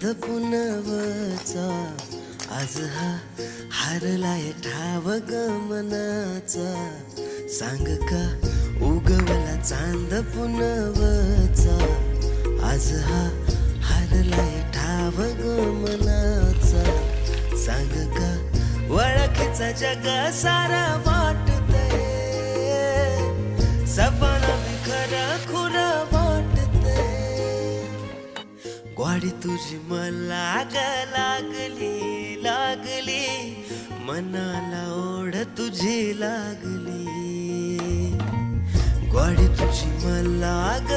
चांद पुनवचा आज हा हारलाय ठाव गमनाचा सांग का उगवला चांद पुनवचा आज हा हारलाय ठाव गमनाचा सांग का ओळखीचा जग सारा वाटतंय सपना भी खरं खुरं वाटतंय ग्वाडी तुझी मला ग लागली लागली मनाला ओढ तुझी लागली ग्वाडी तुझी मला ग